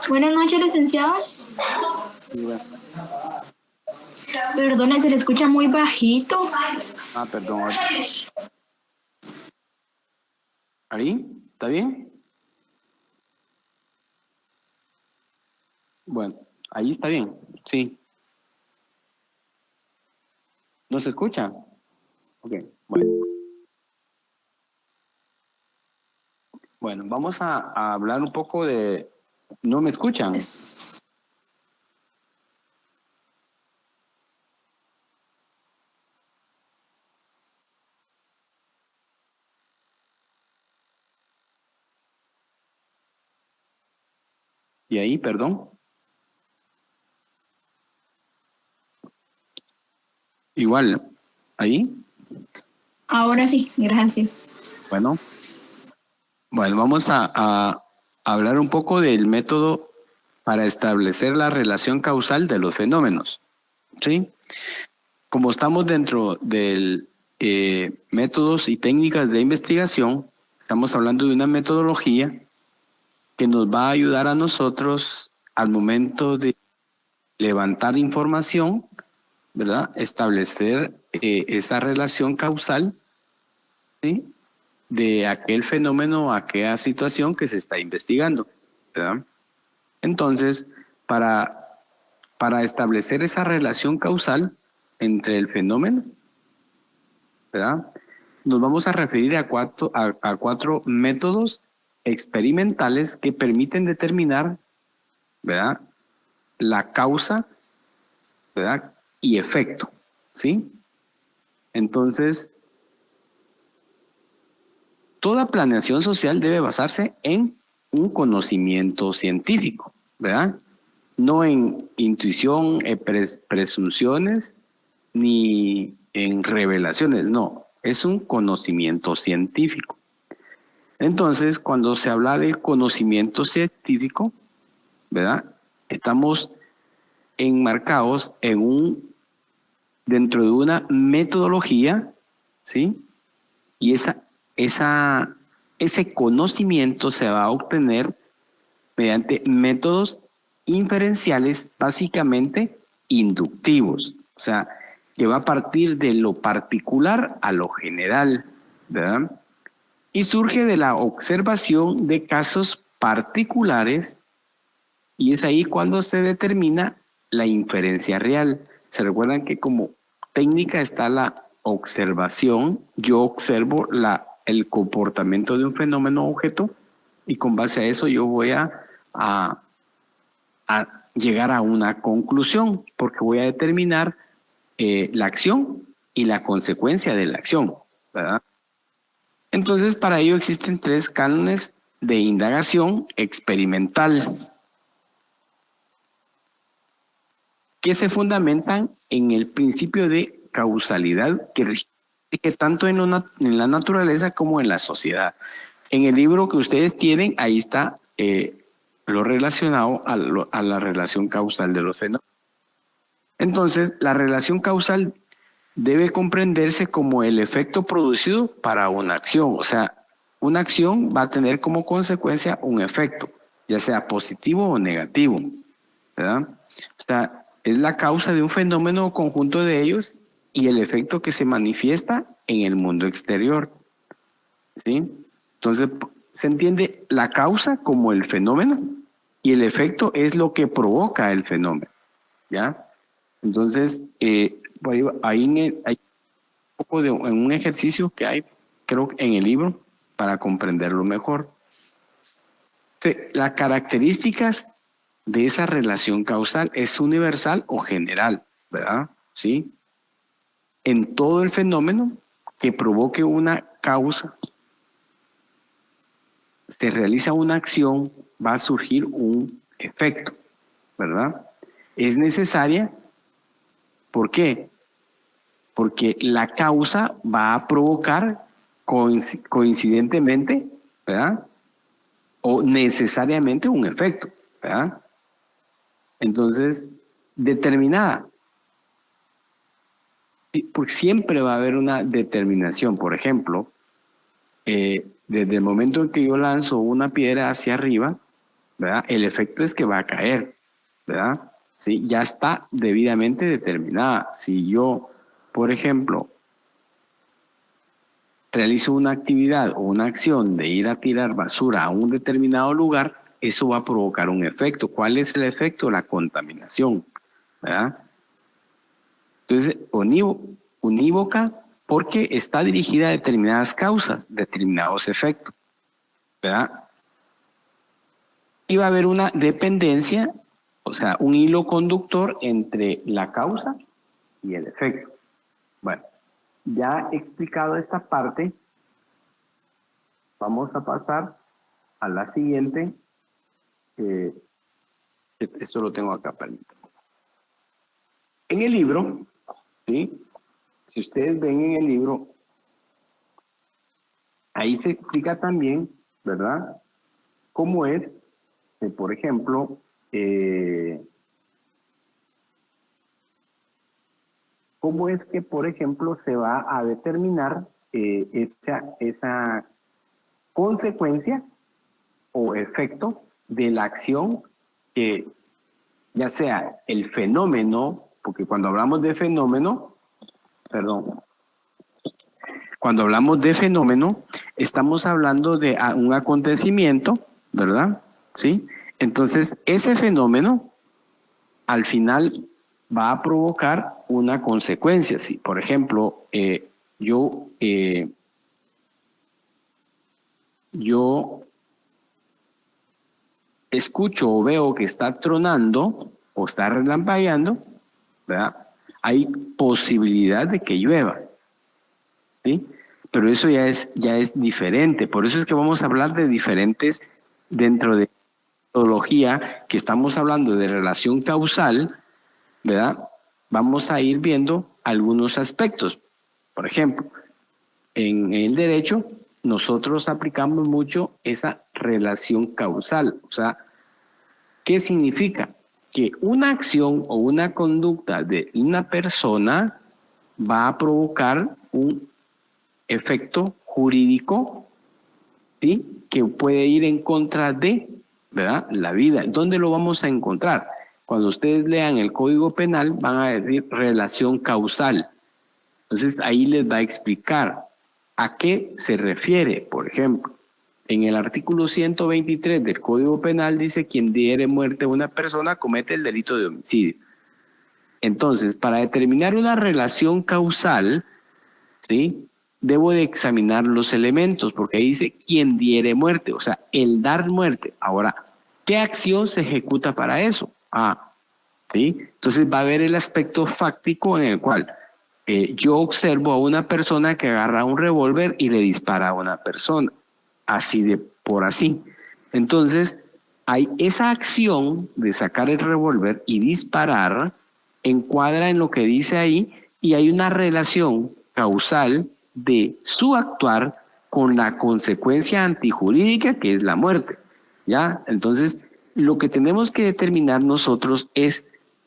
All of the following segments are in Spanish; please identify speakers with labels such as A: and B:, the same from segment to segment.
A: Buenas noches, licenciado.
B: Sí, bueno.
A: Perdone, se le escucha muy bajito.
B: Perdón, ahorita. ¿Ahí? ¿Está bien? Bueno, ahí está bien. Sí. ¿No se escucha? Ok, bueno. Bueno, vamos a hablar un poco de... ¿No me escuchan? ¿Y ahí, perdón? Igual, ¿ahí?
A: Ahora sí, gracias.
B: Bueno, bueno, vamos a hablar un poco del método para establecer la relación causal de los fenómenos. ¿Sí? Como estamos dentro del métodos y técnicas de investigación, estamos hablando de una metodología que nos va a ayudar a nosotros al momento de levantar información, ¿verdad? Establecer esa relación causal, ¿sí? De aquel fenómeno o aquella situación que se está investigando, ¿verdad? Entonces, para establecer esa relación causal entre el fenómeno, ¿verdad? Nos vamos a referir a cuatro métodos experimentales que permiten determinar, ¿verdad? La causa, ¿verdad? Y efecto, ¿sí? Entonces, toda planeación social debe basarse en un conocimiento científico, ¿verdad? No en intuición, presunciones, ni en revelaciones, no, es un conocimiento científico. Entonces, cuando se habla de conocimiento científico, ¿verdad? Estamos enmarcados dentro de una metodología, ¿sí? Y ese conocimiento se va a obtener mediante métodos inferenciales, básicamente inductivos. O sea, que va a partir de lo particular a lo general, ¿verdad? Y surge de la observación de casos particulares y es ahí cuando se determina la inferencia real. Se recuerdan que como técnica está la observación, yo observo el comportamiento de un fenómeno objeto y con base a eso yo voy a, a llegar a una conclusión porque voy a determinar la acción y la consecuencia de la acción, ¿verdad? Entonces, para ello existen tres cánones de indagación experimental que se fundamentan en el principio de causalidad que rige tanto en la naturaleza como en la sociedad. En el libro que ustedes tienen, ahí está lo relacionado a la relación causal de los fenómenos. Entonces, la relación causal debe comprenderse como el efecto producido para una acción. O sea, una acción va a tener como consecuencia un efecto, ya sea positivo o negativo, ¿verdad? O sea, es la causa de un fenómeno o conjunto de ellos y el efecto que se manifiesta en el mundo exterior, ¿sí? Entonces, se entiende la causa como el fenómeno y el efecto es lo que provoca el fenómeno, ¿ya? Entonces, por ahí hay un poco de en un ejercicio que hay, creo, en el libro para comprenderlo mejor. Las características de esa relación causal es universal o general, ¿verdad? ¿Sí? En todo el fenómeno que provoque una causa, se realiza una acción, va a surgir un efecto, ¿verdad? Es necesaria, ¿por qué? Porque la causa va a provocar coincidentemente, ¿verdad? O necesariamente un efecto, ¿verdad? Entonces, determinada, porque siempre va a haber una determinación. Por ejemplo, desde el momento en que yo lanzo una piedra hacia arriba, ¿verdad? El efecto es que va a caer, ¿verdad? ¿Sí? Ya está debidamente determinada. Si yo, por ejemplo, realizo una actividad o una acción de ir a tirar basura a un determinado lugar, eso va a provocar un efecto. ¿Cuál es el efecto? La contaminación, ¿verdad? Entonces, unívoca porque está dirigida a determinadas causas, determinados efectos, ¿verdad? Y va a haber una dependencia, o sea, un hilo conductor entre la causa y el efecto. Bueno, ya explicado esta parte, vamos a pasar a la siguiente. Esto lo tengo acá, permítanme. En el libro, ¿sí? Si ustedes ven en el libro, ahí se explica también, ¿verdad? Cómo es, por ejemplo, cómo es que, por ejemplo, se va a determinar esa consecuencia o efecto de la acción que ya sea el fenómeno, porque cuando hablamos de fenómeno, cuando hablamos de fenómeno, estamos hablando de un acontecimiento, ¿verdad? ¿Sí? Entonces, ese fenómeno al final va a provocar una consecuencia. Si, por ejemplo, yo escucho o veo que está tronando o está relampagueando, ¿verdad? Hay posibilidad de que llueva, ¿sí? Pero eso ya es diferente. Por eso es que vamos a hablar de diferentes, dentro de metodología, que estamos hablando de relación causal, ¿verdad? Vamos a ir viendo algunos aspectos. Por ejemplo, en el derecho, nosotros aplicamos mucho esa relación causal. O sea, ¿qué significa? Que una acción o una conducta de una persona va a provocar un efecto jurídico, ¿sí? Que puede ir en contra de, ¿verdad?, la vida. ¿Dónde lo vamos a encontrar? Cuando ustedes lean el Código Penal van a decir relación causal. Entonces ahí les va a explicar a qué se refiere. Por ejemplo, en el artículo 123 del Código Penal dice: quien diere muerte a una persona comete el delito de homicidio. Entonces, para determinar una relación causal, ¿sí?, debo de examinar los elementos, porque ahí dice quien diere muerte, o sea, el dar muerte. Ahora, ¿qué acción se ejecuta para eso? ¿Sí? Entonces va a haber el aspecto fáctico en el cual yo observo a una persona que agarra un revólver y le dispara a una persona, así de por así. Entonces, hay esa acción de sacar el revólver y disparar, encuadra en lo que dice ahí, y hay una relación causal de su actuar con la consecuencia antijurídica, que es la muerte, ¿ya? Entonces, lo que tenemos que determinar nosotros es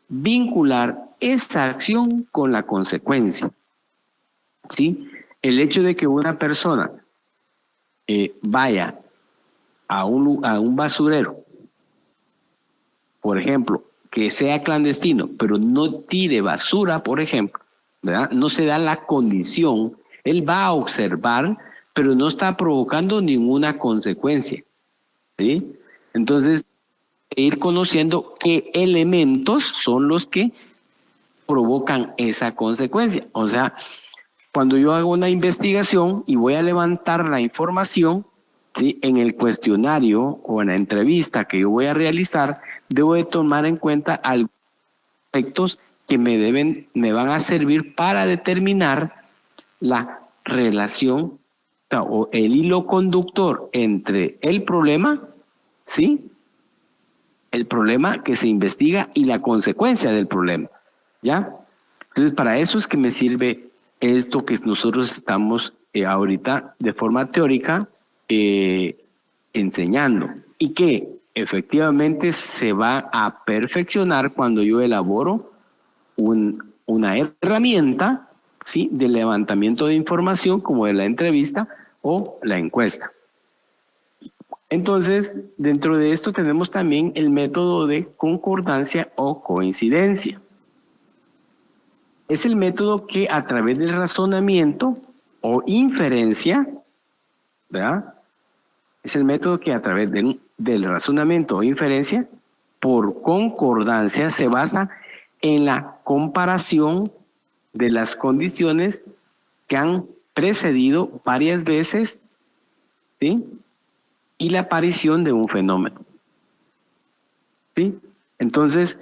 B: vincular esa acción con la consecuencia, ¿sí? El hecho de que una persona vaya a un basurero, por ejemplo, que sea clandestino, pero no tire basura, por ejemplo, ¿verdad? No se da la condición, él va a observar, pero no está provocando ninguna consecuencia, ¿sí? Entonces, ir conociendo qué elementos son los que provocan esa consecuencia. O sea, cuando yo hago una investigación y voy a levantar la información, ¿sí?, en el cuestionario o en la entrevista que yo voy a realizar, debo de tomar en cuenta algunos aspectos que me van a servir para determinar la relación o el hilo conductor entre el problema, ¿sí?, el problema que se investiga y la consecuencia del problema, ¿ya? Entonces, para eso es que me sirve esto que nosotros estamos ahorita de forma teórica enseñando, y que efectivamente se va a perfeccionar cuando yo elaboro una herramienta, ¿sí?, de levantamiento de información, como de la entrevista o la encuesta. Entonces, dentro de esto tenemos también el método de concordancia o coincidencia. Es el método que a través del razonamiento o inferencia, ¿verdad? Es el método que a través del razonamiento o inferencia, por concordancia, se basa en la comparación de las condiciones que han precedido varias veces, ¿sí?, y la aparición de un fenómeno, ¿sí? Entonces,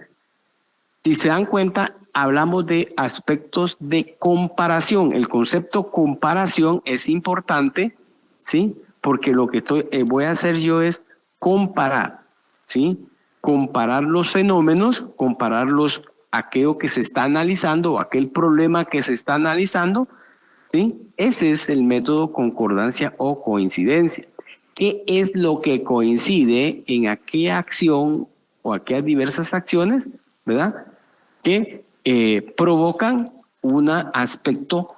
B: si se dan cuenta, hablamos de aspectos de comparación. El concepto comparación es importante, ¿sí? Porque lo que voy a hacer yo es comparar, ¿sí? Comparar los fenómenos, aquello que se está analizando o aquel problema que se está analizando, ¿sí? Ese es el método concordancia o coincidencia. ¿Qué es lo que coincide en aquella acción o aquellas diversas acciones, ¿verdad?, que provocan un aspecto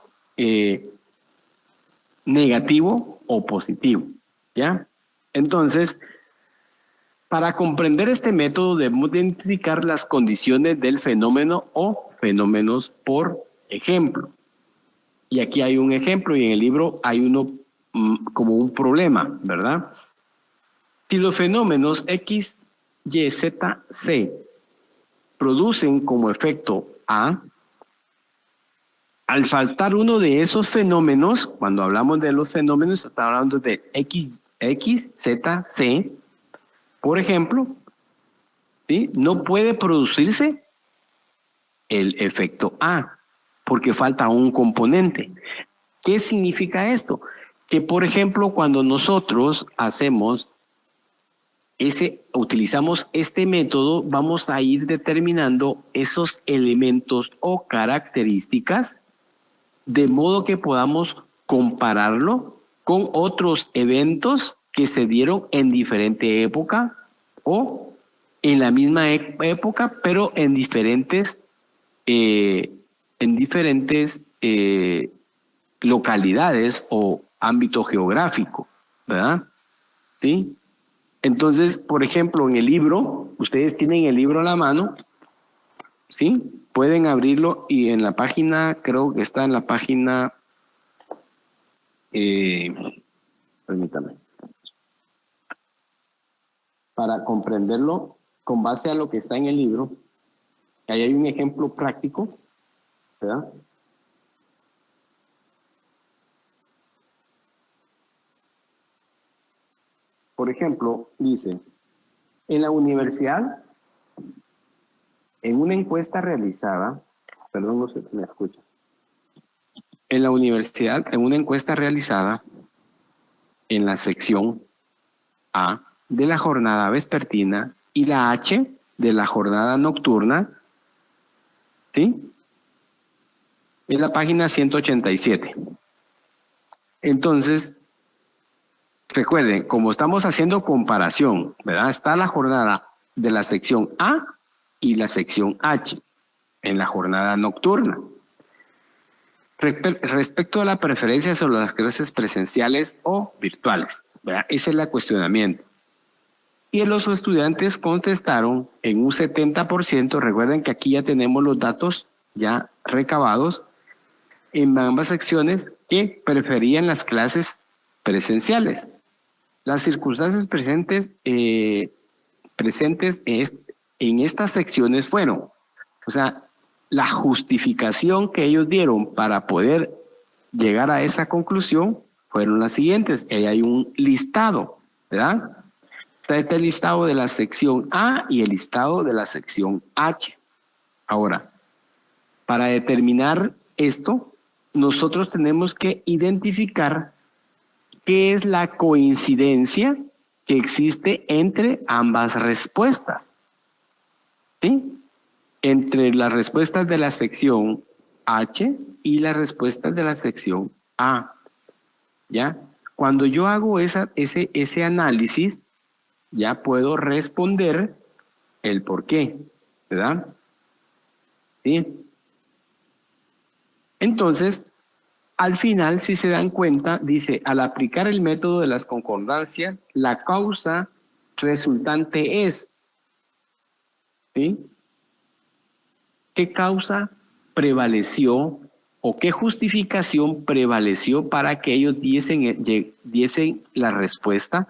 B: negativo o positivo, ¿ya? Entonces, para comprender este método debemos identificar las condiciones del fenómeno o fenómenos por ejemplo. Y aquí hay un ejemplo y en el libro hay uno como un problema, ¿verdad? Si los fenómenos X, Y, Z, C producen como efecto A, al faltar uno de esos fenómenos, cuando hablamos de los fenómenos, estamos hablando de X, Z, C, por ejemplo, ¿sí?, no puede producirse el efecto A, porque falta un componente. ¿Qué significa esto? Que, por ejemplo, cuando nosotros utilizamos este método, vamos a ir determinando esos elementos o características de modo que podamos compararlo con otros eventos que se dieron en diferente época o en la misma época, pero en diferentes localidades o ámbito geográfico, ¿verdad? ¿Sí? Entonces, por ejemplo, en el libro, ustedes tienen el libro a la mano, ¿sí? Pueden abrirlo y en la página, creo que está en la página, permítame, para comprenderlo con base a lo que está en el libro, ahí hay un ejemplo práctico, ¿verdad? Por ejemplo, dice, en la universidad, en una encuesta realizada, perdón, no sé si me escucha. En la universidad, en una encuesta realizada en la sección A de la jornada vespertina y la H de la jornada nocturna, ¿sí?, es la página 187. Entonces, recuerden, como estamos haciendo comparación, ¿verdad?, está la jornada de la sección A y la sección H en la jornada nocturna. Respecto a la preferencia sobre las clases presenciales o virtuales, ¿verdad?, ese es el cuestionamiento. Y los estudiantes contestaron en un 70%, recuerden que aquí ya tenemos los datos ya recabados, en ambas secciones, que preferían las clases presenciales. Las circunstancias presentes en estas secciones fueron, o sea, la justificación que ellos dieron para poder llegar a esa conclusión fueron las siguientes. Ahí hay un listado, ¿verdad? Está el listado de la sección A y el listado de la sección H. Ahora, para determinar esto, nosotros tenemos que identificar qué es la coincidencia que existe entre ambas respuestas, ¿sí?, entre las respuestas de la sección H y las respuestas de la sección A, ¿ya? Cuando yo hago ese análisis, ya puedo responder el por qué, ¿verdad? ¿Sí? Entonces, al final, si se dan cuenta, dice, al aplicar el método de las concordancias, la causa resultante es, ¿sí? ¿Qué causa prevaleció o qué justificación prevaleció para que ellos diesen la respuesta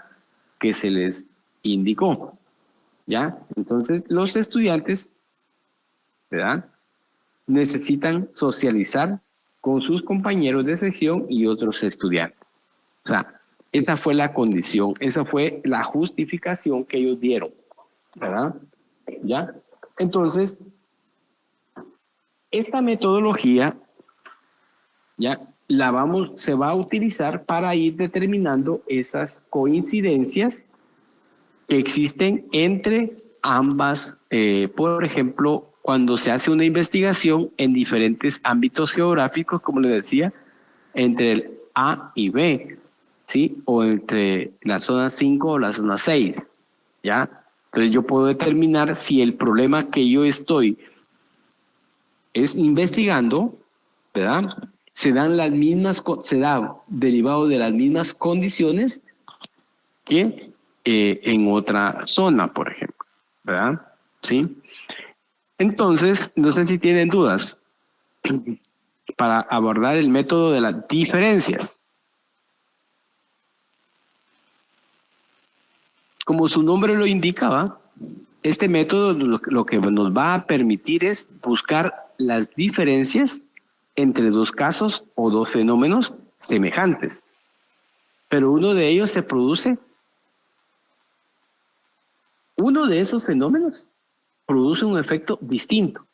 B: que se les indicó? ¿Ya? Entonces, los estudiantes, ¿verdad?, necesitan socializar con sus compañeros de sección y otros estudiantes. O sea, esa fue la condición, esa fue la justificación que ellos dieron, ¿verdad? ¿Ya? Entonces, esta metodología ya se va a utilizar para ir determinando esas coincidencias que existen entre ambas, por ejemplo, cuando se hace una investigación en diferentes ámbitos geográficos, como les decía, entre el A y B, ¿sí? O entre la zona 5 o la zona 6, ¿ya? Entonces yo puedo determinar si el problema que yo estoy investigando, ¿verdad?, se da derivado de las mismas condiciones que en otra zona, por ejemplo, ¿verdad? ¿Sí? Entonces, no sé si tienen dudas para abordar el método de las diferencias. Como su nombre lo indicaba, este método lo que nos va a permitir es buscar las diferencias entre dos casos o dos fenómenos semejantes, pero uno de esos fenómenos produce un efecto distinto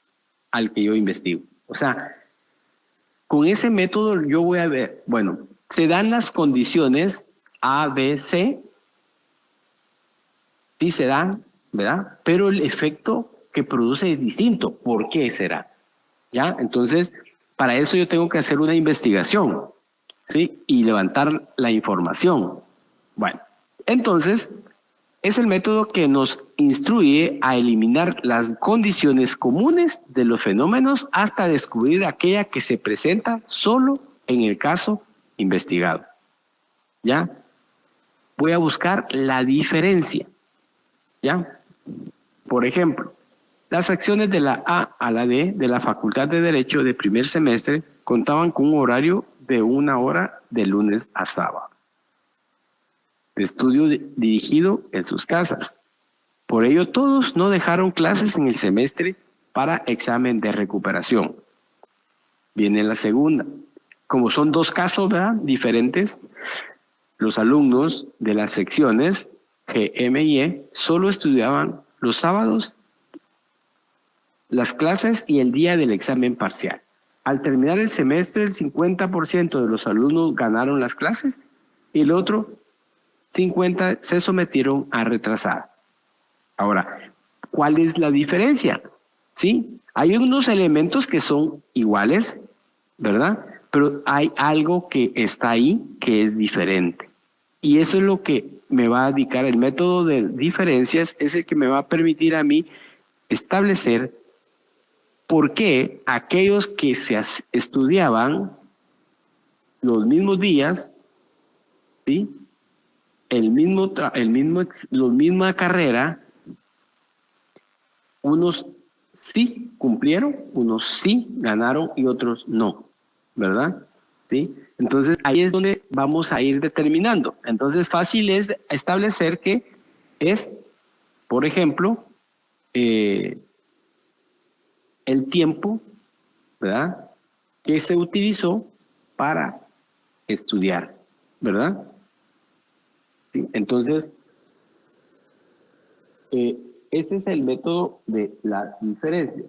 B: al que yo investigo. O sea, con ese método yo voy a ver, bueno, se dan las condiciones A, B, C, sí se dan, ¿verdad? Pero el efecto que produce es distinto. ¿Por qué será? ¿Ya? Entonces, para eso yo tengo que hacer una investigación, ¿sí? Y levantar la información. Bueno, entonces, es el método que nos instruye a eliminar las condiciones comunes de los fenómenos hasta descubrir aquella que se presenta solo en el caso investigado. ¿Ya? Voy a buscar la diferencia. ¿Ya? Por ejemplo, las secciones de la A a la D de la Facultad de Derecho de primer semestre contaban con un horario de 1 hora de lunes a sábado, de estudio dirigido en sus casas. Por ello, todos no dejaron clases en el semestre para examen de recuperación. Viene la segunda. Como son dos casos, ¿verdad?, diferentes, los alumnos de las secciones G, M y E solo estudiaban los sábados, las clases y el día del examen parcial. Al terminar el semestre, el 50% de los alumnos ganaron las clases y el otro 50% se sometieron a retrasar. Ahora, ¿cuál es la diferencia? ¿Sí? Hay unos elementos que son iguales, ¿verdad? Pero hay algo que está ahí que es diferente. Y eso es lo que me va a indicar el método de diferencias, es el que me va a permitir a mí establecer por qué aquellos que se estudiaban los mismos días, ¿sí?, la misma carrera, unos sí cumplieron, unos sí ganaron y otros no, ¿verdad? ¿Sí? Entonces ahí es donde vamos a ir determinando. Entonces fácil es establecer que es, por ejemplo, el tiempo, ¿verdad?, que se utilizó para estudiar, ¿verdad? ¿Sí? Entonces, este es el método de las diferencias.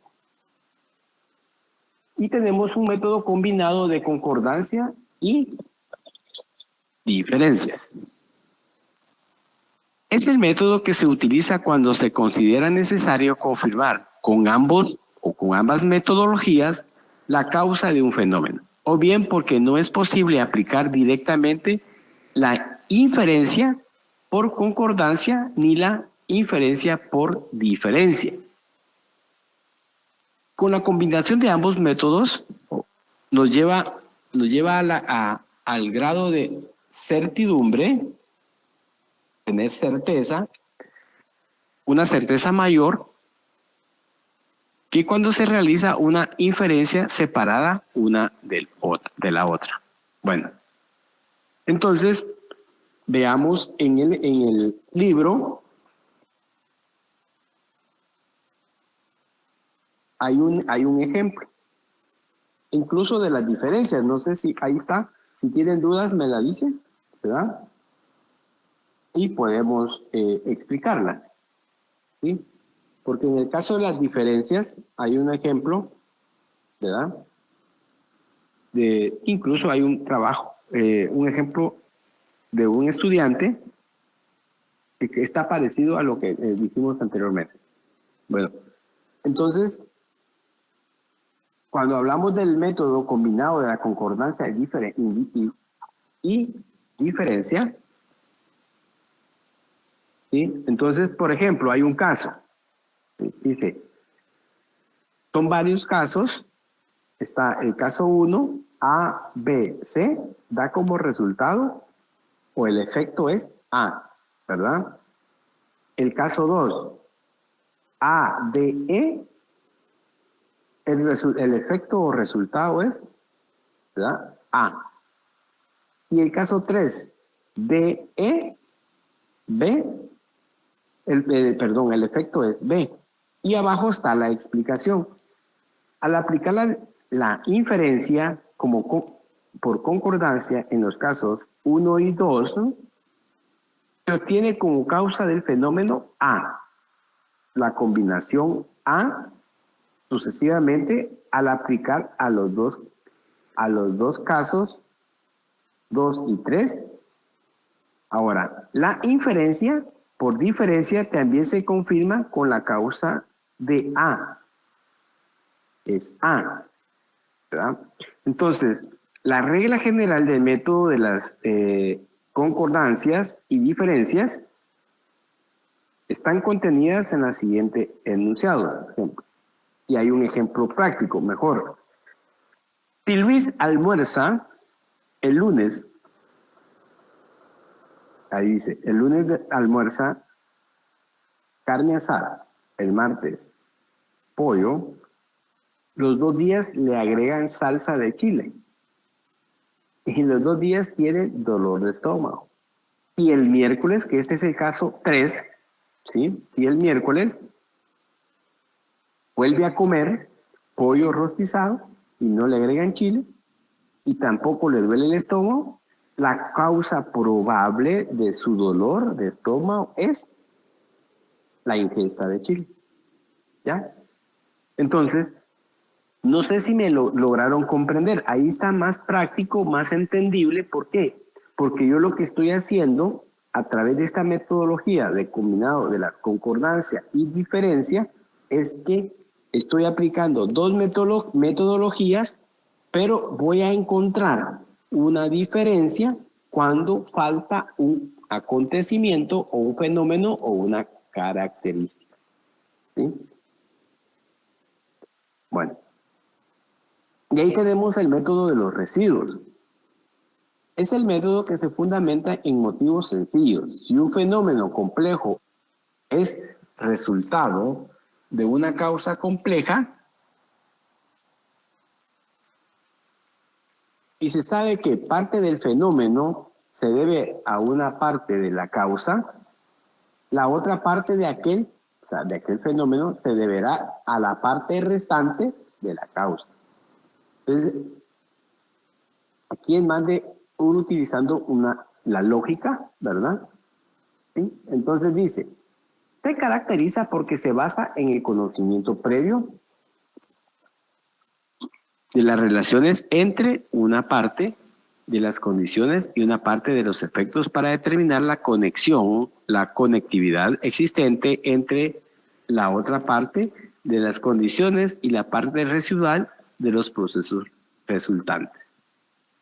B: Y tenemos un método combinado de concordancia y diferencias. Es el método que se utiliza cuando se considera necesario confirmar con ambos o con ambas metodologías la causa de un fenómeno, o bien porque no es posible aplicar directamente la inferencia por concordancia ni la inferencia por diferencia. Con la combinación de ambos métodos nos lleva nos lleva al grado de certidumbre, tener certeza, una certeza mayor que cuando se realiza una inferencia separada una de la otra. Bueno, entonces veamos en el libro hay un ejemplo, incluso de las diferencias. No sé si ahí está, si tienen dudas me la dicen, ¿verdad? Y podemos explicarla, ¿sí? Porque en el caso de las diferencias hay un ejemplo, ¿verdad? Incluso hay un trabajo, un ejemplo de un estudiante que está parecido a lo que dijimos anteriormente. Bueno, entonces, cuando hablamos del método combinado de la concordancia y diferencia, ¿sí? Entonces, por ejemplo, hay un caso, ¿sí? Dice, son varios casos, está el caso 1, A, B, C, da como resultado, o el efecto es A, ¿verdad? El caso 2, A, D, E, el efecto o resultado es, ¿verdad? A. Y el caso 3, D, E, B, el efecto es B. Y abajo está la explicación. Al aplicar la inferencia por concordancia en los casos 1 y 2, se obtiene como causa del fenómeno A, la combinación A sucesivamente al aplicar a los dos casos 2 y 3. Ahora, la inferencia por diferencia también se confirma con la causa de A. Es A, ¿verdad? Entonces, la regla general del método de las concordancias y diferencias están contenidas en la siguiente enunciado, por ejemplo. Y hay un ejemplo práctico, mejor. Si Luis almuerza el lunes, ahí dice, el lunes almuerza carne asada, el martes pollo, los 2 días le agregan salsa de chile y los 2 días tiene dolor de estómago. Y el miércoles, que este es el caso 3, ¿sí? Y el miércoles vuelve a comer pollo rostizado y no le agregan chile y tampoco le duele el estómago. La causa probable de su dolor de estómago es la ingesta de chile. ¿Ya? Entonces, no sé si me lo lograron comprender. Ahí está más práctico, más entendible. ¿Por qué? Porque yo lo que estoy haciendo a través de esta metodología de combinado de la concordancia y diferencia es que estoy aplicando dos metodologías, pero voy a encontrar una diferencia cuando falta un acontecimiento o un fenómeno o una característica. ¿Sí? Bueno. Y ahí tenemos el método de los residuos. Es el método que se fundamenta en motivos sencillos. Si un fenómeno complejo es resultado de una causa compleja y se sabe que parte del fenómeno se debe a una parte de la causa, la otra parte de aquel fenómeno se deberá a la parte restante de la causa. Entonces, aquí en Mande uno utilizando la lógica, ¿verdad? ¿Sí? Entonces dice, se caracteriza porque se basa en el conocimiento previo de las relaciones entre una parte de las condiciones y una parte de los efectos para determinar la conexión, la conectividad existente entre la otra parte de las condiciones y la parte residual de los procesos resultantes.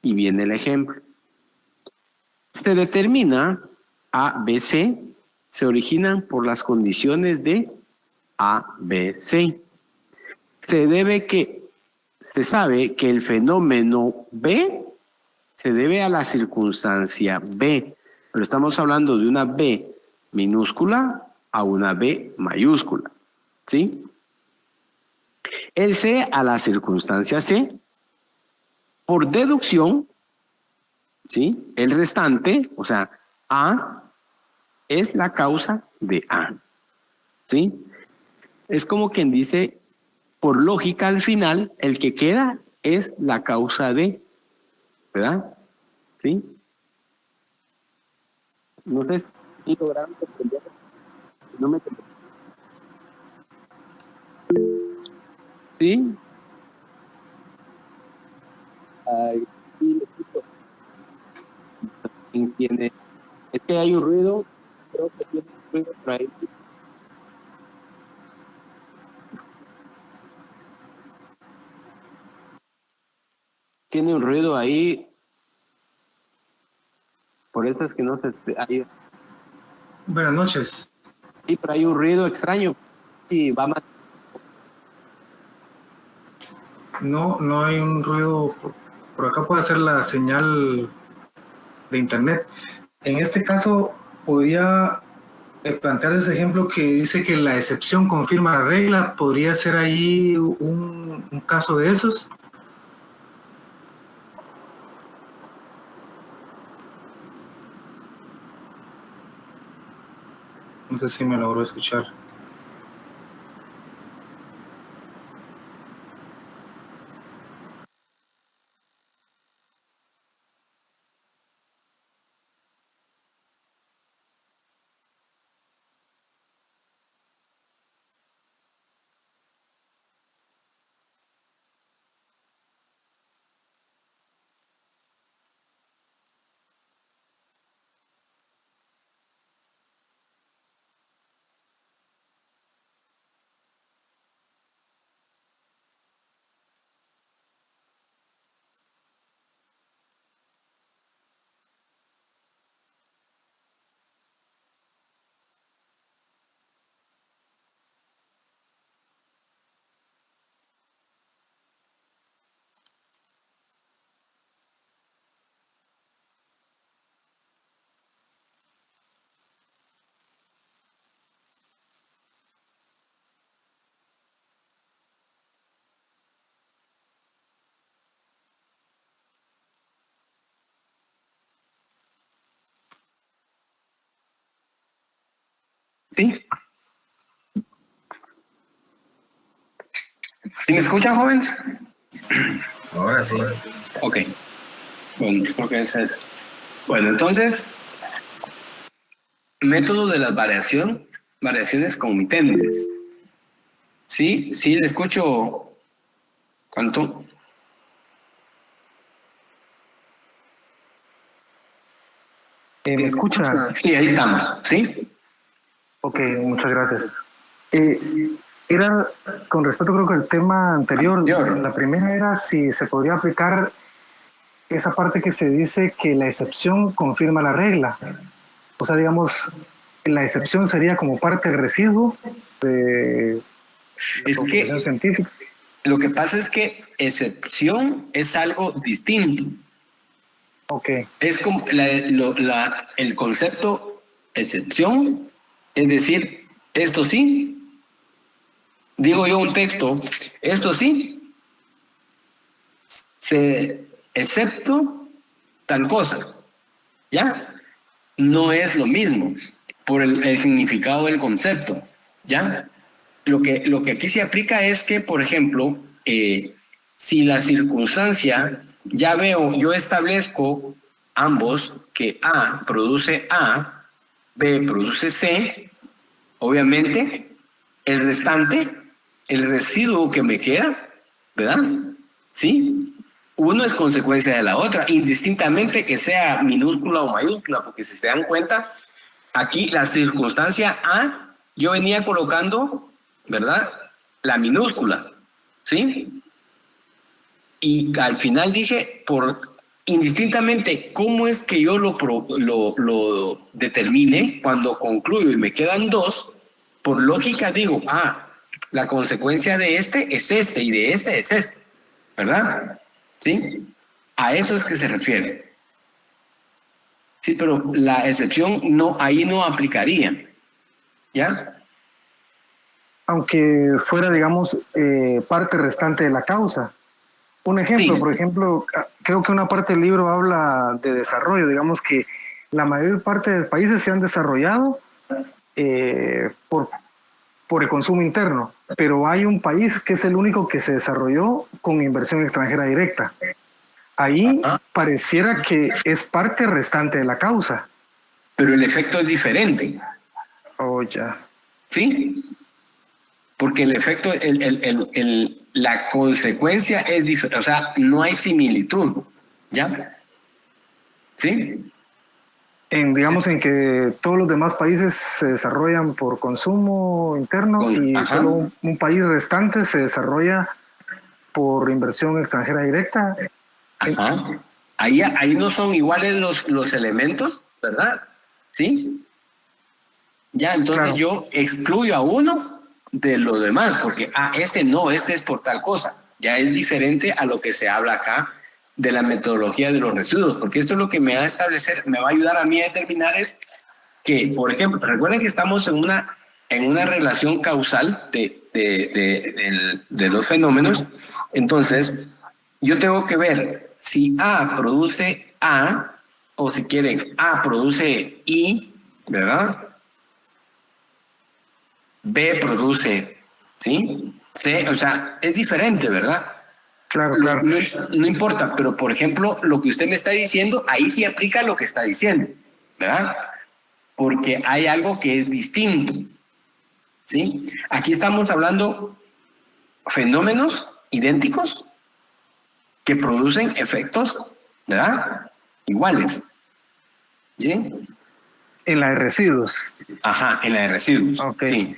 B: Y viene el ejemplo. Se determina A, B, C, se originan por las condiciones de A, B, C. Se debe que se sabe que el fenómeno B se debe a la circunstancia B, pero estamos hablando de una B minúscula a una B mayúscula, ¿sí? El C a la circunstancia C. Por deducción, ¿sí? El restante, o sea, A es la causa de A, ¿sí? Es como quien dice, por lógica al final, el que queda es la causa de, ¿verdad? ¿Sí? No sé si lograron comprender. No me... ¿Sí? Ay, sí, le escucho. Tiene... Es que hay un ruido, creo que tiene un ruido por ahí. Tiene un ruido ahí, por eso es que no se... Hay,
C: Buenas noches.
B: sí, pero hay un ruido extraño y va más...
C: No, no hay un ruido. Por acá puede ser la señal de internet. En este caso, podría plantear ese ejemplo que dice que la excepción confirma la regla. ¿Podría ser ahí un caso de esos? No sé si me logró escuchar.
B: ¿Sí? ¿Sí me escuchan, jóvenes?
C: Ahora sí.
B: Ok. Bueno, yo creo que es el... Bueno, entonces, método de las variaciones comitentes. ¿Sí? Sí, le escucho. ¿Cuánto?
D: ¿Me escucha?
B: Sí, ahí estamos. ¿Sí?
D: Ok, muchas gracias. Era con respecto, creo que al tema anterior. La primera era si se podría aplicar esa parte que se dice que la excepción confirma la regla. O sea, digamos, la excepción sería como parte del residuo de la
B: Es
D: conclusión
B: que
D: científica.
B: lo que pasa es que excepción es algo distinto.
D: Ok,
B: Es como el concepto excepción, es decir, esto sí, digo yo un texto, esto sí, excepto tal cosa, ¿ya? No es lo mismo por el significado del concepto, ¿ya? Lo que aquí se aplica es que, por ejemplo, si la circunstancia, ya veo, yo establezco ambos que A produce A, B produce C, obviamente el restante, el residuo que me queda, ¿verdad? ¿Sí? Uno es consecuencia de la otra, indistintamente que sea minúscula o mayúscula, porque si se dan cuenta, aquí la circunstancia A, yo venía colocando, ¿verdad? La minúscula, ¿sí? Y al final dije, indistintamente cómo es que yo lo determine, cuando concluyo y me quedan dos, por lógica digo, la consecuencia de este es este y de este es este. ¿verdad? ¿Sí? A eso es que se refiere. Sí, pero la excepción no, ahí no aplicaría. ¿Ya?
D: Aunque fuera, digamos, parte restante de la causa. Un ejemplo,
B: Sí.
D: por ejemplo, creo que una parte del libro habla de desarrollo, digamos que la mayor parte de países se han desarrollado por el consumo interno, pero hay un país que es el único que se desarrolló con inversión extranjera directa. Ahí pareciera que es parte restante de la causa.
B: Pero el efecto es diferente.
D: Oh, ya.
B: ¿Sí? Porque el efecto, la consecuencia es diferente, o sea, no hay similitud. ¿Ya? ¿Sí?
D: Digamos en que todos los demás países se desarrollan por consumo interno y solo un país restante se desarrolla por inversión extranjera directa.
B: Ajá. Ahí no son iguales los elementos, ¿verdad? ¿Sí? Ya, entonces
D: Claro.
B: yo excluyo a uno de los demás, porque, este no, este es por tal cosa. Ya es diferente a lo que se habla acá de la metodología de los residuos, porque esto es lo que me va a establecer, me va a ayudar a mí a determinar es que, por ejemplo, recuerden que estamos en una relación causal de los fenómenos. Entonces, yo tengo que ver si A produce A, o si quieren, A produce I, ¿verdad? B produce, ¿sí? C, o sea, es diferente, ¿verdad?
D: Claro,
B: No,
D: claro.
B: no importa, pero por ejemplo, lo que usted me está diciendo, ahí sí aplica lo que está diciendo, ¿verdad? Porque hay algo que es distinto, ¿sí? Aquí estamos hablando fenómenos idénticos que producen efectos, ¿verdad? Iguales, ¿sí?
D: En la de residuos.
B: Ajá, en la de residuos,
D: Ok.
B: sí.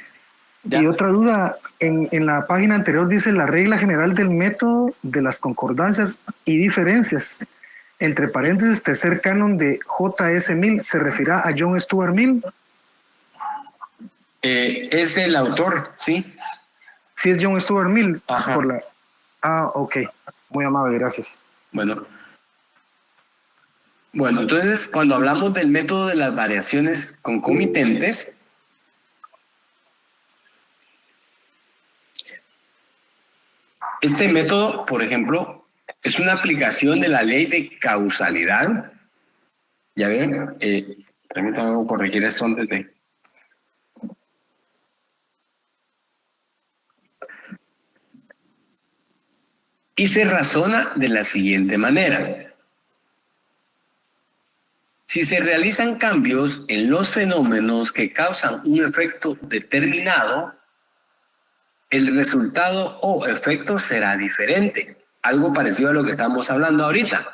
B: ¿Ya?
D: Y otra duda, en la página anterior dice la regla general del método de las concordancias y diferencias. Entre paréntesis, tercer canon de J.S. Mill, ¿se refiere a John Stuart Mill?
B: Es el autor, ¿sí?
D: Sí es John Stuart Mill.
B: Ajá.
D: Ok. Muy amable, gracias.
B: Bueno, entonces cuando hablamos del método de las variaciones concomitentes, este método, por ejemplo, es una aplicación de la ley de causalidad. Ya ven, permítanme corregir esto antes de... Y se razona de la siguiente manera. Si se realizan cambios en los fenómenos que causan un efecto determinado, el resultado o efecto será diferente. Algo parecido a lo que estamos hablando ahorita,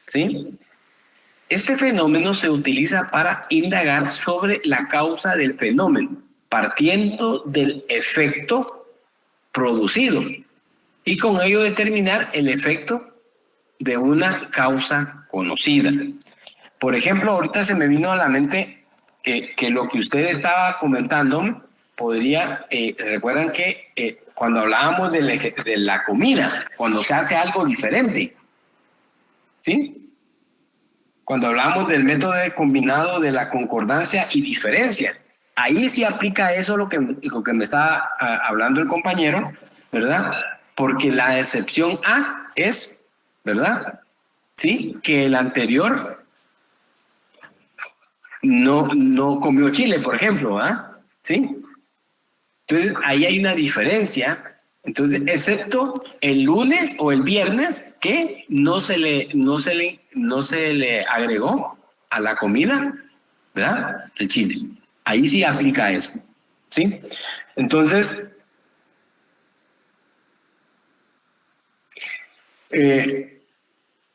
B: ¿sí? Este fenómeno se utiliza para indagar sobre la causa del fenómeno, partiendo del efecto producido, y con ello determinar el efecto de una causa conocida. Por ejemplo, ahorita se me vino a la mente que lo que usted estaba comentando podría, recuerdan que cuando hablábamos de la comida, cuando se hace algo diferente, ¿sí? Cuando hablábamos del método de combinado de la concordancia y diferencia, ahí sí aplica eso lo que me está hablando el compañero, ¿verdad? Porque la excepción A es, ¿verdad? Sí, que el anterior no comió chile, por ejemplo, ¿ah? ¿Sí? Entonces, ahí hay una diferencia. Entonces, excepto el lunes o el viernes, que no se le agregó a la comida, ¿verdad? El chile. Ahí sí aplica eso, ¿sí? Entonces,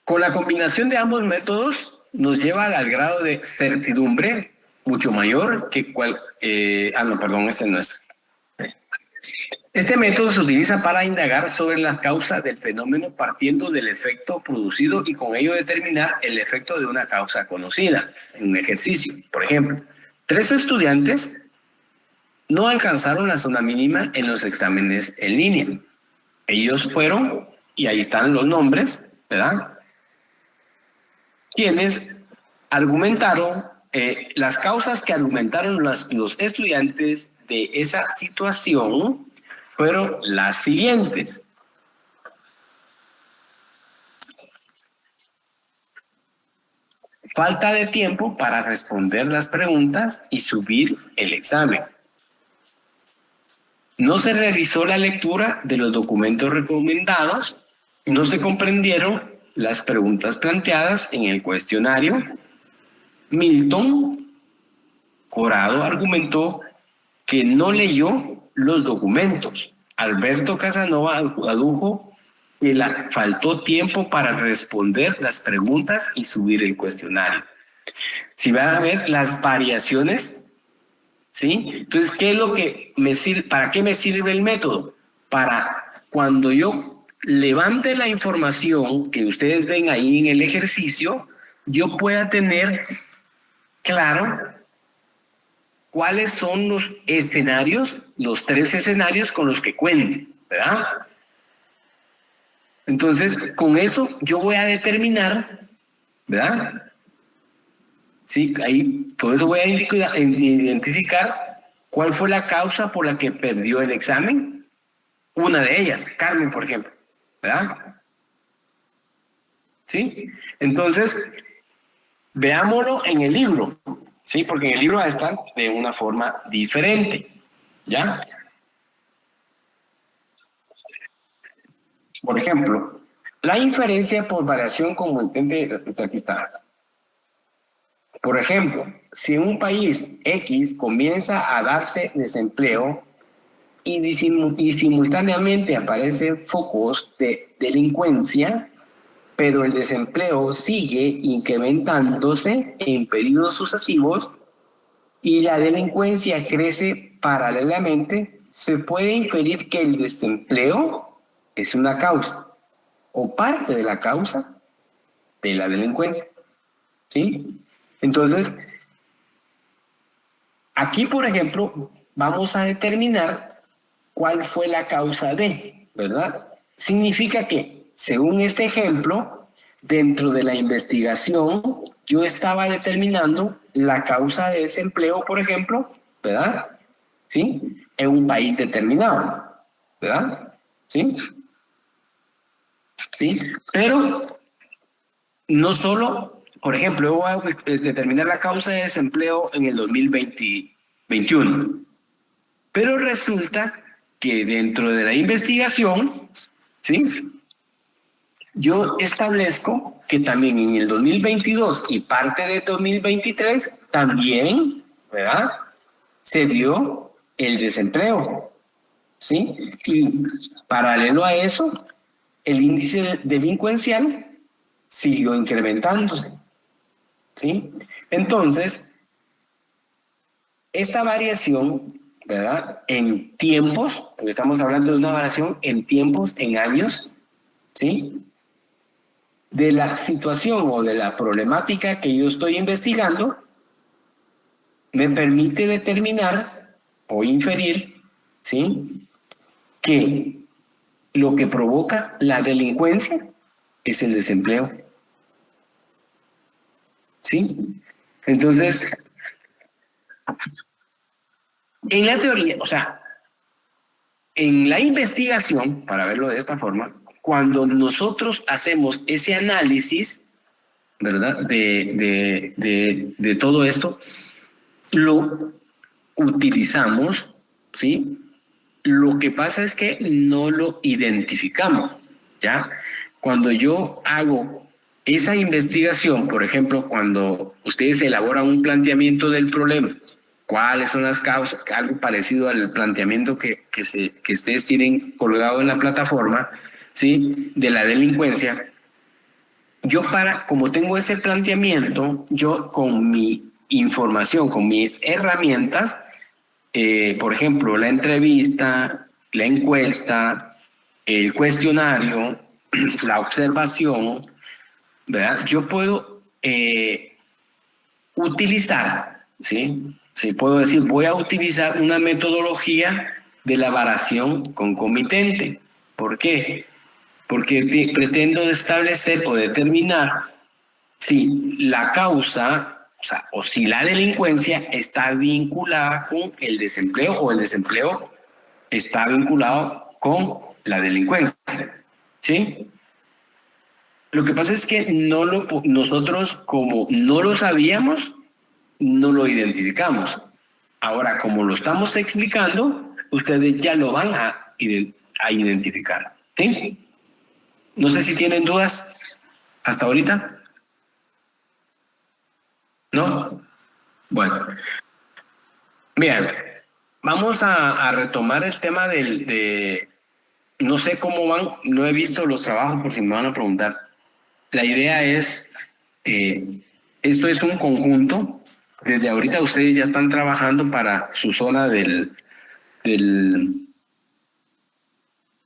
B: con la combinación de ambos métodos nos lleva al grado de certidumbre mucho mayor que ese no es. Este método se utiliza para indagar sobre la causa del fenómeno partiendo del efecto producido y con ello determinar el efecto de una causa conocida en un ejercicio. Por ejemplo, 3 estudiantes no alcanzaron la zona mínima en los exámenes en línea. Ellos fueron y ahí están los nombres, ¿verdad? Quienes argumentaron, las causas que argumentaron los estudiantes de esa situación fueron las siguientes. Falta de tiempo para responder las preguntas y subir el examen. No se realizó la lectura de los documentos recomendados, no se comprendieron las preguntas planteadas en el cuestionario. Milton Corado argumentó que no leyó los documentos. Alberto Casanova adujo que le faltó tiempo para responder las preguntas y subir el cuestionario. Si van a ver las variaciones, ¿sí? Entonces, ¿qué es lo que me sirve? ¿Para qué me sirve el método? Para cuando yo levante la información que ustedes ven ahí en el ejercicio, yo pueda tener claro cuáles son los escenarios, los 3 escenarios con los que cuente, ¿verdad? Entonces, con eso yo voy a determinar, ¿verdad? Sí, ahí, por eso voy a identificar cuál fue la causa por la que perdió el examen. Una de ellas, Carmen, por ejemplo, ¿verdad? ¿Sí? Entonces, veámoslo en el libro, ¿sí? Porque en el libro va a estar de una forma diferente, ¿ya? Por ejemplo, la inferencia por variación concomitente, aquí está. Por ejemplo, si en un país X comienza a darse desempleo y simultáneamente aparecen focos de delincuencia, pero el desempleo sigue incrementándose en periodos sucesivos y la delincuencia crece paralelamente, se puede inferir que el desempleo es una causa o parte de la causa de la delincuencia, ¿sí? Entonces, aquí, por ejemplo, vamos a determinar cuál fue la causa de, ¿verdad? Significa que, según este ejemplo, dentro de la investigación, yo estaba determinando la causa de desempleo, por ejemplo, ¿verdad? ¿Sí? En un país determinado, ¿verdad? ¿Sí? ¿Sí? Pero no solo, por ejemplo, yo voy a determinar la causa de desempleo en el 2021, pero resulta que dentro de la investigación, ¿sí? Yo establezco que también en el 2022 y parte de 2023 también, ¿verdad? Se dio el desempleo, ¿sí? Y paralelo a eso, el índice delincuencial siguió incrementándose, ¿sí? Entonces, esta variación, ¿verdad? En tiempos, porque estamos hablando de una variación en tiempos, en años, ¿sí? De la situación o de la problemática que yo estoy investigando, me permite determinar o inferir, ¿sí? Que lo que provoca la delincuencia es el desempleo, ¿sí? Entonces, en la teoría, o sea, en la investigación, para verlo de esta forma, cuando nosotros hacemos ese análisis, ¿verdad? De todo esto, lo utilizamos, ¿sí? Lo que pasa es que no lo identificamos, ¿ya? Cuando yo hago esa investigación, por ejemplo, cuando ustedes elaboran un planteamiento del problema, ¿cuáles son las causas? Algo parecido al planteamiento que ustedes tienen colgado en la plataforma, ¿sí? De la delincuencia. Yo como tengo ese planteamiento, yo con mi información, con mis herramientas, por ejemplo, la entrevista, la encuesta, el cuestionario, la observación, ¿verdad? Yo puedo utilizar, ¿sí? Sí, puedo decir, voy a utilizar una metodología de la variación concomitente. ¿Por qué? porque pretendo establecer o determinar si la causa, o si la delincuencia está vinculada con el desempleo o el desempleo está vinculado con la delincuencia, ¿sí? Lo que pasa es que nosotros, como no lo sabíamos, no lo identificamos. Ahora, como lo estamos explicando, ustedes ya lo van a identificar, ¿sí? No sé si tienen dudas hasta ahorita. ¿No? Bueno. Bien, vamos a retomar el tema no sé cómo van, no he visto los trabajos por si me van a preguntar. La idea es, esto es un conjunto. Desde ahorita ustedes ya están trabajando para su zona del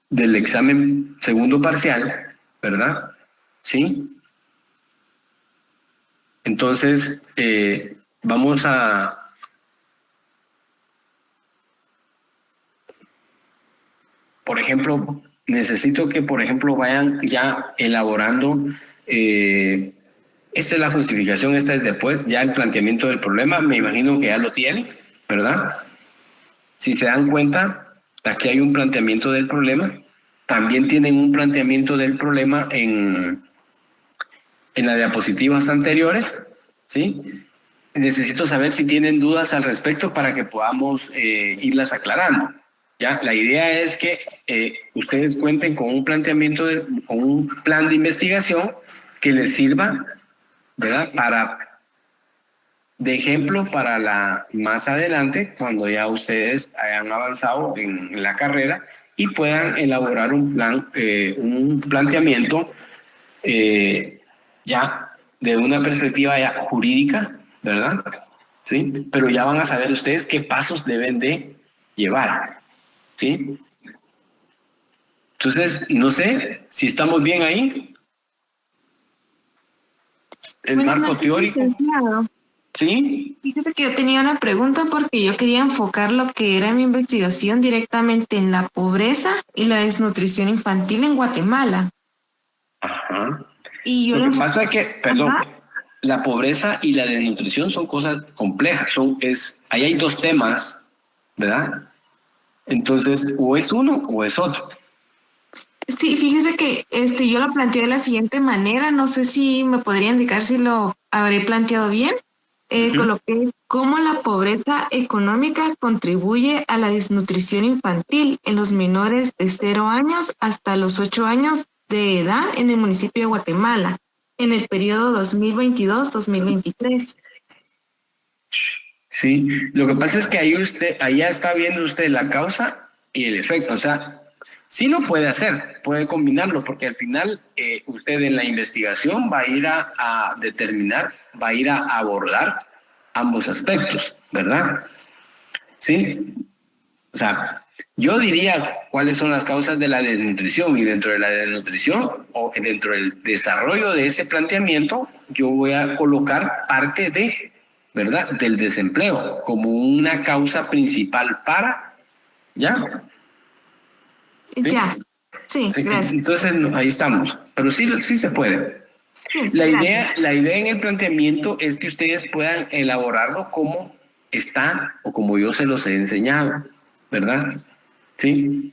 B: examen segundo parcial, ¿verdad? ¿Sí? Entonces, vamos a... Por ejemplo, necesito que, por ejemplo, vayan ya elaborando, esta es la justificación, esta es después, ya el planteamiento del problema, me imagino que ya lo tienen, ¿verdad? Si se dan cuenta, aquí hay un planteamiento del problema, también tienen un planteamiento del problema en las diapositivas anteriores, ¿sí? Necesito saber si tienen dudas al respecto para que podamos irlas aclarando. ¿Ya? La idea es que ustedes cuenten con un planteamiento, con un plan de investigación que les sirva, ¿verdad? De ejemplo para más adelante, cuando ya ustedes hayan avanzado en la carrera y puedan elaborar un planteamiento ya de una perspectiva ya jurídica, ¿verdad? ¿Sí? Pero ya van a saber ustedes qué pasos deben de llevar. ¿Sí? Entonces, no sé si estamos bien ahí. El marco teórico.
E: Licenciado.
B: ¿Sí?
E: Fíjate que yo tenía una pregunta porque yo quería enfocar lo que era mi investigación directamente en la pobreza y la desnutrición infantil en Guatemala.
B: Ajá.
E: Y yo
B: Lo que pasa es que, perdón,
E: Ajá.
B: la pobreza y la desnutrición son cosas complejas. Ahí hay dos temas, ¿verdad? Entonces, o es uno o es otro.
E: Sí, fíjese que yo lo planteé de la siguiente manera, no sé si me podría indicar si lo habré planteado bien. Coloqué cómo la pobreza económica contribuye a la desnutrición infantil en los menores de 0 años hasta los 8 años de edad en el municipio de Guatemala, en el periodo 2022-2023.
B: Sí, lo que pasa es que ahí ya está viendo usted la causa y el efecto, o sea, sí lo puede hacer, puede combinarlo, porque al final usted en la investigación va a ir a determinar, va a ir a abordar ambos aspectos, ¿verdad? Sí, o sea, yo diría cuáles son las causas de la desnutrición, y dentro de la desnutrición o dentro del desarrollo de ese planteamiento, yo voy a colocar parte ¿verdad?, del desempleo como una causa principal ¿ya? ¿Sí?
E: Ya, sí, gracias.
B: Entonces, ahí estamos. Pero sí se puede.
E: Sí,
B: La
E: gracias.
B: idea en el planteamiento es que ustedes puedan elaborarlo como está o como yo se los he enseñado, ¿verdad? Sí.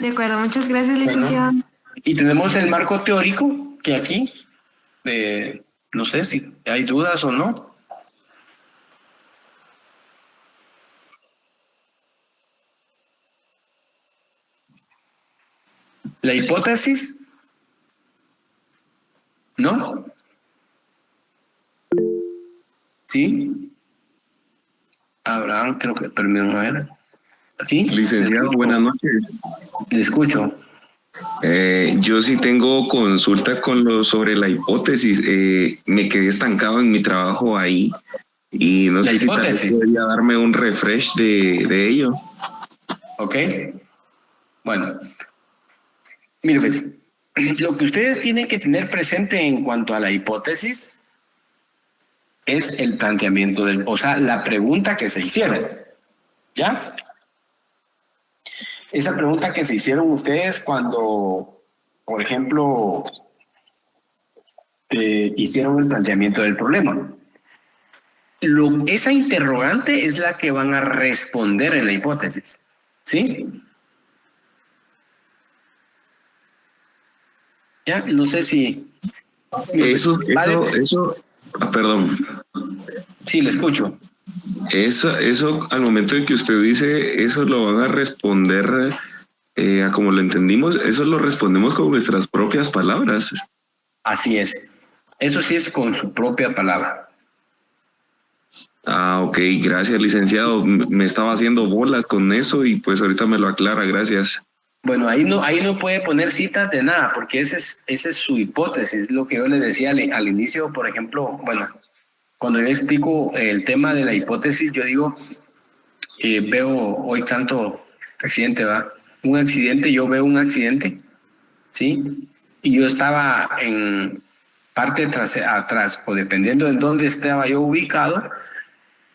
E: De acuerdo, muchas gracias, licenciado.
B: Bueno, y tenemos el marco teórico que aquí, no sé si hay dudas o no. La hipótesis, ¿no? ¿Sí? Abraham, creo que, perdón, a ver. ¿Sí?
F: Licenciado, buenas noches.
B: Le escucho.
F: Yo sí tengo consulta sobre la hipótesis. Me quedé estancado en mi trabajo ahí y no
B: La
F: sé si tal vez
B: hipótesis.
F: podría darme un refresh de ello.
B: Ok. Bueno, mire, pues, lo que ustedes tienen que tener presente en cuanto a la hipótesis es el planteamiento o sea, la pregunta que se hicieron. ¿Ya? esa pregunta que se hicieron ustedes cuando, por ejemplo, hicieron el planteamiento del problema. Esa interrogante es la que van a responder en la hipótesis, ¿sí? Ya, no sé si...
F: Perdón.
B: Sí, le escucho.
F: Eso al momento de que usted dice, eso lo van a responder, a como lo entendimos, eso lo respondemos con nuestras propias palabras.
B: Así es. Eso sí es con su propia palabra.
F: Ah, ok, gracias, licenciado. Me estaba haciendo bolas con eso y pues ahorita me lo aclara, gracias.
B: Bueno, ahí no puede poner citas de nada, porque esa es su hipótesis, lo que yo le decía al inicio, por ejemplo, bueno, cuando yo explico el tema de la hipótesis, yo digo, veo hoy tanto accidente, ¿va? Un accidente, yo veo un accidente, ¿sí? Y yo estaba en parte atrás, o dependiendo de dónde estaba yo ubicado,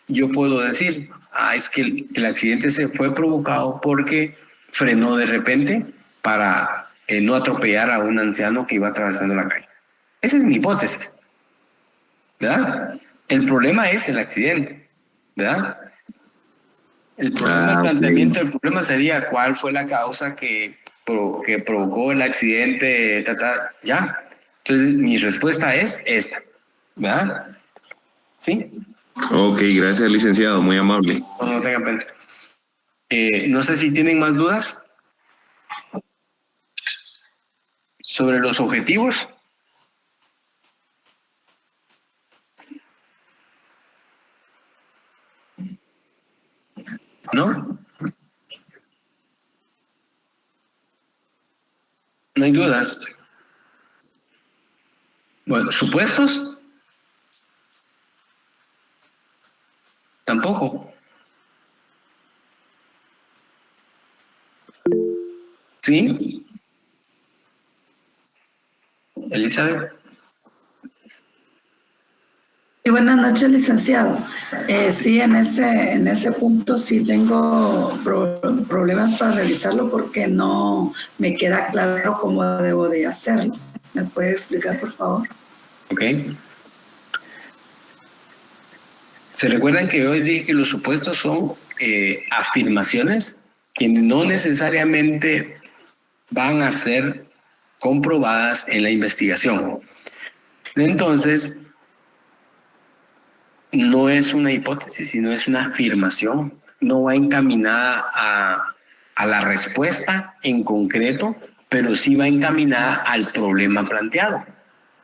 B: yo puedo decir, es que el accidente se fue provocado porque frenó de repente para no atropellar a un anciano que iba atravesando la calle. Esa es mi hipótesis, ¿verdad? El problema es el accidente, ¿verdad? El problema, el planteamiento del problema sería cuál fue la causa que provocó el accidente, ya. Entonces, mi respuesta es esta, ¿verdad? ¿Sí?
F: Ok, gracias, licenciado, muy amable.
B: No tengan pena. No sé si tienen más dudas sobre los objetivos. ¿No? No hay dudas. Bueno, ¿supuestos? Tampoco. ¿Sí? Elizabeth.
G: Y buenas noches, licenciado. Sí, en ese punto sí tengo problemas para realizarlo porque no me queda claro cómo debo de hacerlo. ¿Me puede explicar, por favor?
B: Ok. ¿Se recuerdan que hoy dije que los supuestos son afirmaciones que no necesariamente van a ser comprobadas en la investigación? Entonces, no es una hipótesis, sino es una afirmación. No va encaminada a la respuesta en concreto, pero sí va encaminada al problema planteado.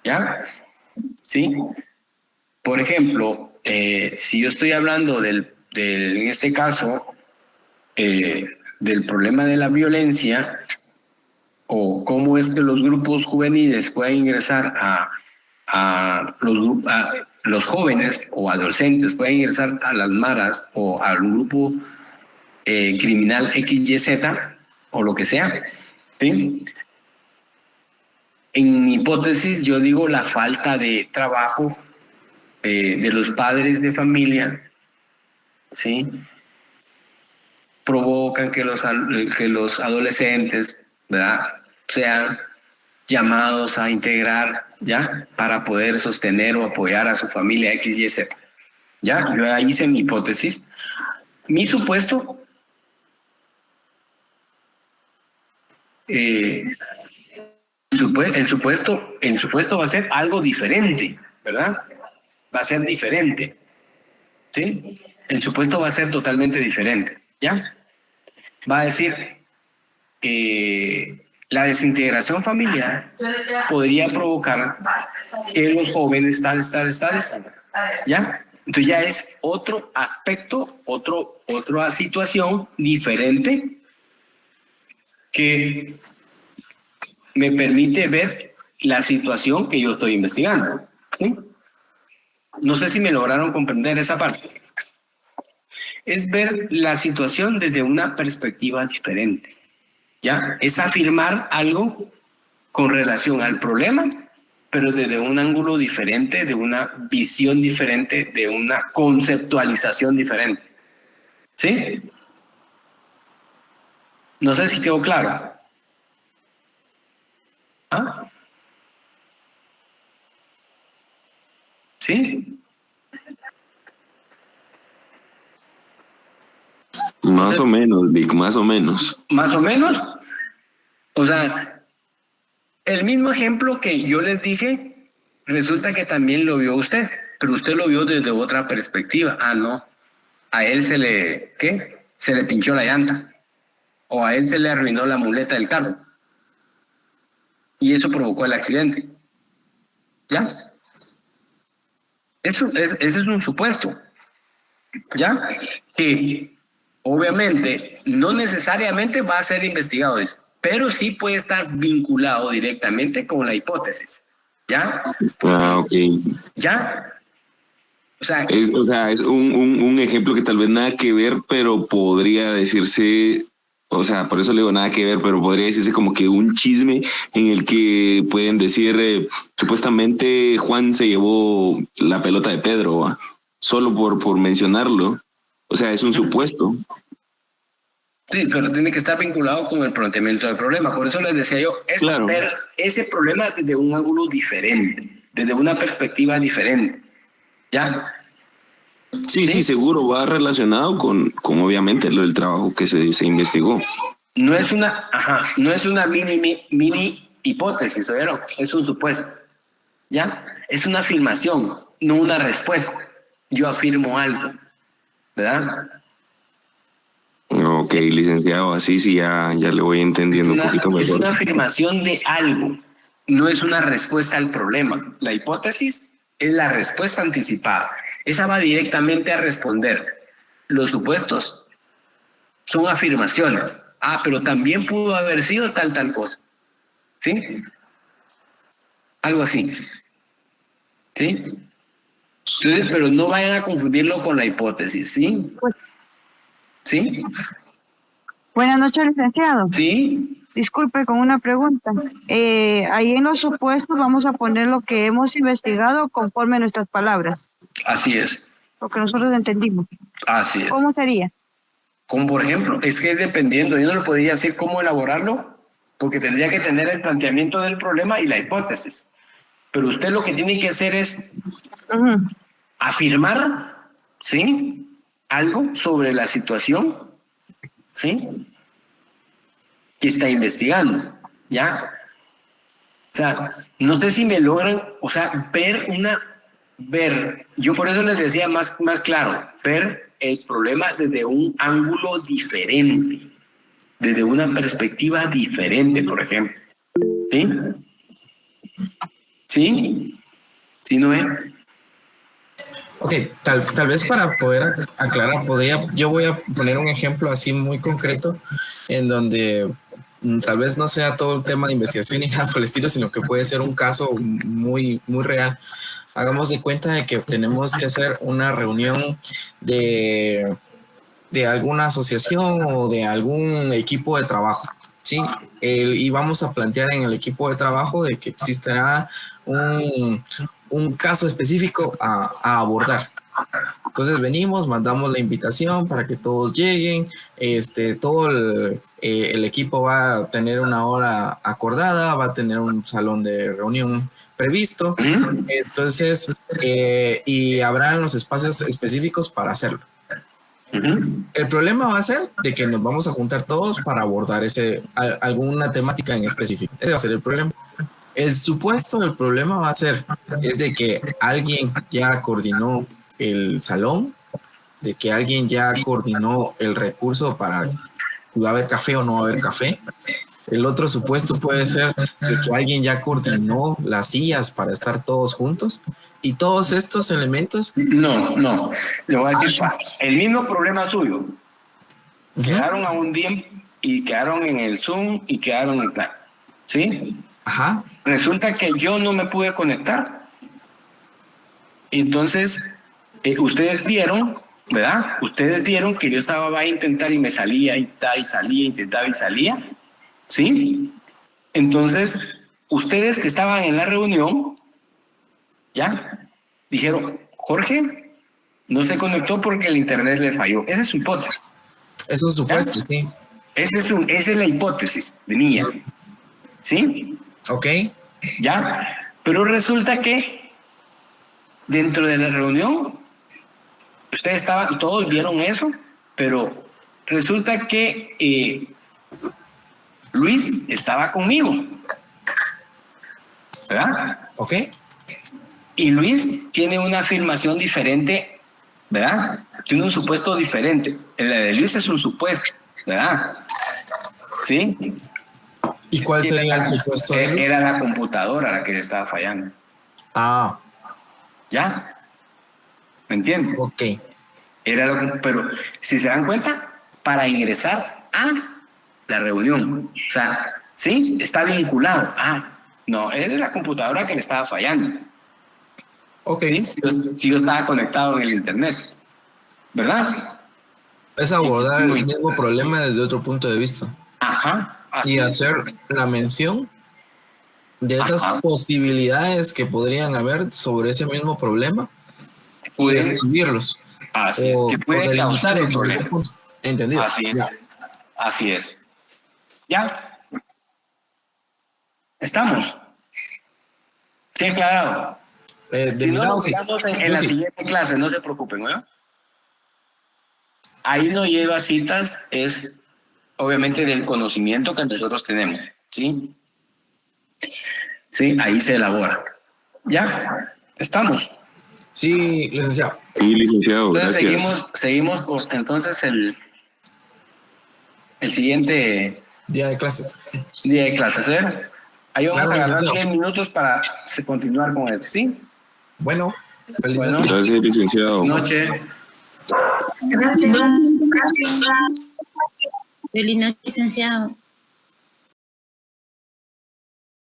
B: ¿Ya? ¿Sí? Por ejemplo, si yo estoy hablando en este caso, del problema de la violencia, o cómo es que los grupos juveniles pueden ingresar a los jóvenes o adolescentes pueden ingresar a las maras o al grupo criminal XYZ o lo que sea, ¿sí? En mi hipótesis yo digo la falta de trabajo de los padres de familia, ¿sí? Provocan que los adolescentes, ¿verdad?, sean llamados a integrar, ¿ya?, para poder sostener o apoyar a su familia XYZ. ¿Ya? Yo ahí hice mi hipótesis. Mi supuesto, el supuesto va a ser algo diferente, ¿verdad? Va a ser diferente, ¿sí? El supuesto va a ser totalmente diferente, ¿ya? Va a decir, la desintegración familiar podría provocar que los jóvenes tales, ¿ya? Entonces ya es otro aspecto, otra situación diferente que me permite ver la situación que yo estoy investigando, ¿sí? No sé si me lograron comprender esa parte. Es ver la situación desde una perspectiva diferente, ¿ya? Es afirmar algo con relación al problema, pero desde un ángulo diferente, de una visión diferente, de una conceptualización diferente, ¿sí? No sé si quedó claro. ¿Ah? ¿Sí?
F: Más o menos, Vic, más o menos.
B: Más o menos. O sea, el mismo ejemplo que yo les dije, resulta que también lo vio usted, pero usted lo vio desde otra perspectiva. Ah, no. A él se le, ¿qué? Se le pinchó la llanta. O a él se le arruinó la muleta del carro. Y eso provocó el accidente. ¿Ya? Ese es un supuesto. ¿Ya? Que obviamente no necesariamente va a ser investigado eso, pero sí puede estar vinculado directamente con la hipótesis. ¿Ya?
F: Ah, ok.
B: ¿Ya? O sea,
F: Es un ejemplo que tal vez nada que ver, pero podría decirse, o sea, por eso le digo nada que ver, pero podría decirse como que un chisme en el que pueden decir, supuestamente Juan se llevó la pelota de Pedro, ¿va? Solo por mencionarlo. O sea, es un supuesto.
B: sí, pero tiene que estar vinculado con el planteamiento del problema. Por eso les decía yo, es
F: Claro.
B: ver ese problema desde un ángulo diferente, desde una perspectiva diferente. ¿Ya?
F: Sí, seguro va relacionado con obviamente lo del trabajo que se investigó.
B: No es una mini hipótesis, ¿oyeron? Es un supuesto. ¿Ya? Es una afirmación, no una respuesta. Yo afirmo algo, ¿verdad?
F: Ok, licenciado, así sí ya le voy entendiendo un poquito
B: Es
F: mejor.
B: una afirmación de algo, no es una respuesta al problema. La hipótesis es la respuesta anticipada. Esa va directamente a responder. Los supuestos son afirmaciones. Ah, pero también pudo haber sido tal cosa. ¿Sí? Algo así. ¿Sí? Entonces, pero no vayan a confundirlo con la hipótesis, ¿sí? ¿Sí?
H: Buenas noches, licenciado.
B: ¿Sí?
H: Disculpe con una pregunta. Ahí en los supuestos vamos a poner lo que hemos investigado conforme a nuestras palabras,
B: Así es.
H: lo que nosotros entendimos.
B: Así es.
H: ¿Cómo sería?
B: Como por ejemplo, es que es dependiendo, yo no le podría decir cómo elaborarlo, porque tendría que tener el planteamiento del problema y la hipótesis. Pero usted lo que tiene que hacer es
H: Ujú.
B: afirmar, ¿sí? Algo sobre la situación, ¿sí? Que está investigando, ¿ya? O sea, no sé si me logran, o sea, ver, yo por eso les decía más claro, ver el problema desde un ángulo diferente, desde una perspectiva diferente, por ejemplo. ¿Sí? ¿Sí? ¿Sí, Noé?
I: Ok, tal vez para poder aclarar, yo voy a poner un ejemplo así muy concreto en donde tal vez no sea todo el tema de investigación y nada por el estilo, sino que puede ser un caso muy real. Hagamos de cuenta de que tenemos que hacer una reunión de alguna asociación o de algún equipo de trabajo, ¿sí? Y vamos a plantear en el equipo de trabajo de que existirá un caso específico a abordar. Entonces venimos, mandamos la invitación para que todos lleguen, todo el equipo va a tener una hora acordada, va a tener un salón de reunión previsto, entonces, y habrán los espacios específicos para hacerlo. El problema va a ser de que nos vamos a juntar todos para abordar alguna temática en específico. Ese va a ser el problema. El supuesto del problema va a ser es de que alguien ya coordinó el salón, de que alguien ya coordinó el recurso para si va a haber café o no va a haber café. El otro supuesto puede ser de que alguien ya coordinó las sillas para estar todos juntos. Y todos estos elementos...
B: No, le voy a decir, el mismo problema suyo. Quedaron a un día y quedaron en el Zoom y quedaron en tal. ¿Sí?
I: Ajá.
B: Resulta que yo no me pude conectar. Entonces, ustedes vieron, ¿verdad? Ustedes vieron que yo estaba a intentar y me salía y salía, intentaba y salía. ¿Sí? Entonces, ustedes que estaban en la reunión, ¿ya? Dijeron, Jorge no se conectó porque el internet le falló. Esa es su hipótesis.
I: Es un supuesto,
B: ¿Ya?
I: sí.
B: Esa es la hipótesis de niña. ¿Sí?
I: Ok.
B: ¿Ya? Pero resulta que dentro de la reunión, ustedes estaban, todos vieron eso, pero resulta que Luis estaba conmigo, ¿verdad?
I: Ok.
B: Y Luis tiene una afirmación diferente, ¿verdad? Tiene un supuesto diferente. La de Luis es un supuesto, ¿verdad? ¿Sí?
I: ¿Y cuál sería el supuesto de Luis?
B: Era la computadora la que le estaba fallando.
I: Ah,
B: ¿Ya? ¿Me entienden?
I: ok.
B: Pero si se dan cuenta, para ingresar a la reunión, o sea, ¿sí? Está vinculado. No, era la computadora que le estaba fallando.
I: Ok.
B: ¿Sí? Si yo estaba conectado en el internet, ¿verdad?
I: Es abordar el mismo problema desde otro punto de vista.
B: Ajá.
I: Y hacer la mención de esas posibilidades que podrían haber sobre ese mismo problema y describirlos.
B: Así es, que puede causar el problema.
I: Entendido.
B: Así es.
I: Ya.
B: Así es. ¿Ya? ¿Estamos? ¿Sí aclarado?
I: De
B: Si
I: mi
B: no,
I: lado,
B: nos
I: sí.
B: quedamos en la siguiente clase, no se preocupen, ¿no? Ahí no lleva citas, es obviamente del conocimiento que nosotros tenemos, ¿sí? Sí, ahí se elabora. ¿Ya? ¿Estamos?
I: Sí, licenciado.
F: Sí, licenciado,
B: Entonces
F: gracias.
B: seguimos entonces el siguiente
I: Día de clases.
B: día de clases, ¿ver? Ahí vamos
I: Claro,
B: a agarrar
I: licenciado.
B: 10 minutos para continuar con esto, ¿sí?
I: Bueno, feliz
B: Bueno,
I: noche.
F: Gracias, licenciado.
B: noche.
A: Gracias.
J: Feliz noche, licenciado.